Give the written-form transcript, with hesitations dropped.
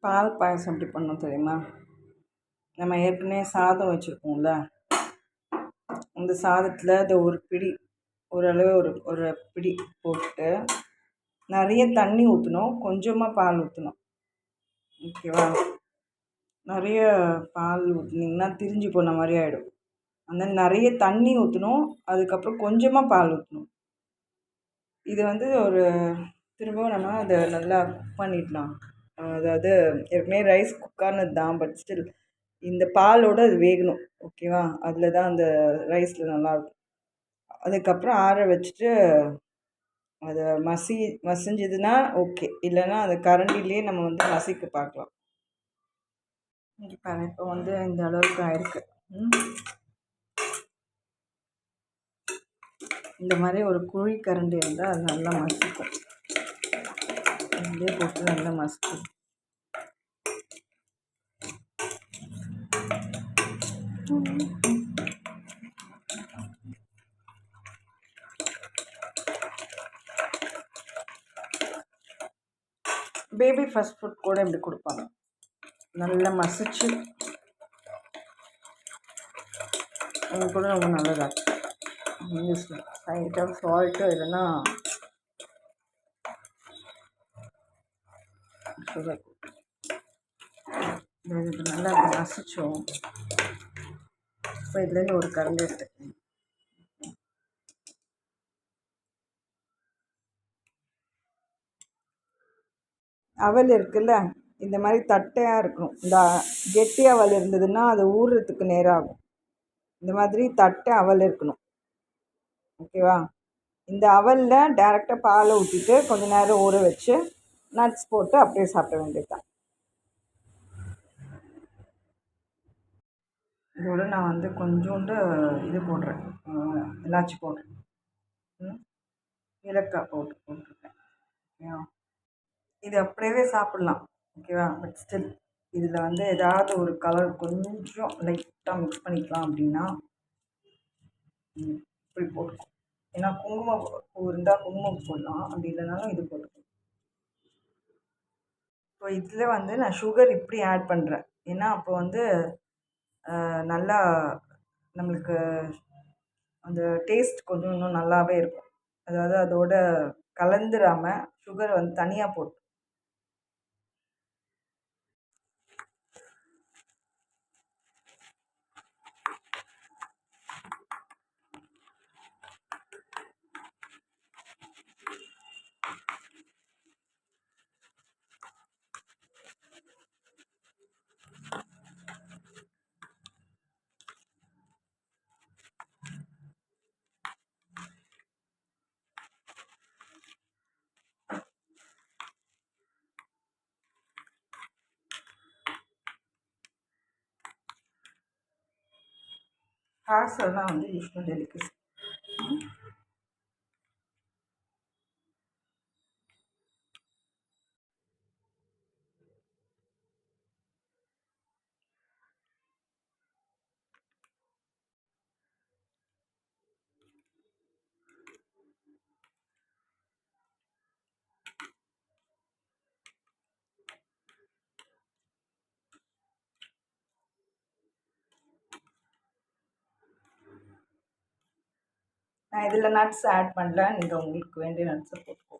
பால் பாயசம் எப்படி பண்ணணும் தெரியுமா? நம்ம ஏற்கனவே சாதம் வச்சுருக்கோம்ல, அந்த சாதத்தில் இந்த ஒரு பிடி ஓரளவு ஒரு ஒரு பிடி போட்டு நிறைய தண்ணி ஊற்றணும், கொஞ்சமாக பால் ஊற்றணும். ஓகேவா? நிறைய பால் ஊற்றினீங்கன்னா திரிஞ்சு போன மாதிரி ஆகிடும். அந்த நிறைய தண்ணி ஊற்றணும், அதுக்கப்புறம் கொஞ்சமாக பால் ஊற்றணும். இது ஒரு திரும்பவும் நம்ம அதை நல்லா குக் பண்ணிடலாம். அதாவது ஏற்கனவே ரைஸ் குக்கானது தான், பட் ஸ்டில் இந்த பாலோடு அது வேகணும். ஓகேவா? அதில் தான் அந்த ரைஸில் நல்லாயிருக்கும். அதுக்கப்புறம் ஆற வச்சுட்டு அதை மசிஞ்சதுன்னா ஓகே, இல்லைன்னா அந்த கரண்டிலே நம்ம மசிக்க பார்க்கலாம். இங்கே பாருங்க, இப்போ இந்த அளவுக்கு ஆயிருக்கு. இந்த மாதிரி ஒரு குழி கரண்டி இருந்தால் அது நல்லா மசிக்கும். இதுலேயே போட்டு நல்லா மசிக்கும். பேபி ஃபஸ்ட் ஃபுட் கூட இப்படி கொடுப்பாங்க, நல்லா மசிச்சு. அது கூட ரொம்ப நல்லதாக லைட்டாக சால்ட்டு இல்லைன்னா சுகர் இது நல்லா மசிச்சோம். இப்போ இதுலேருந்து ஒரு கரண்டி எடுத்துக்கணும். அவல் இருக்குல்ல, இந்த மாதிரி தட்டையாக இருக்கணும். இந்த கெட்டி அவல் இருந்ததுன்னா அது ஊறுறதுக்கு நேரம் ஆகும். இந்த மாதிரி தட்டை அவல் இருக்கணும். ஓகேவா? இந்த அவலில் டேரெக்டாக பாலை ஊற்றிட்டு கொஞ்சம் நேரம் ஊற வச்சு நட்ஸ் போட்டு அப்படியே சாப்பிட வேண்டியது தான். இதோட நான் கொஞ்சோண்டு இது போடுறேன், இலாச்சி போடுறேன், ஏலக்காய் போட்டிருக்கேன். ஓகேவா? இது அப்படியே சாப்பிட்லாம். ஓகேவா? பட் ஸ்டில் இதில் ஏதாவது ஒரு கலர் கொஞ்சம் லைட்டாக மிக்ஸ் பண்ணிக்கலாம். அப்படின்னா இப்படி போட்டுக்கும். ஏன்னா குங்குமப்பூ இருந்தால் குங்குமப்பூ போடலாம், அப்படி இல்லைனாலும் இது போட்டுக்கலாம். இப்போ இதில் நான் சுகர் இப்படி ஆட் பண்ணுறேன். ஏன்னா அப்போ நல்லா நம்மளுக்கு அந்த டேஸ்ட் கொஞ்சம் இன்னும் நல்லாவே இருக்கும். அதாவது அதோட கலந்துராமல் சுகர் தனியாக போட்டு. ஹேர்ஸ்லாம் யூஸ்வல் டெலிகசி. நான் இதில் நட்ஸ் ஆட் பண்ணல, நீங்கள் உங்களுக்கு வேண்டிய நட்ஸை போட்டுக்கோ.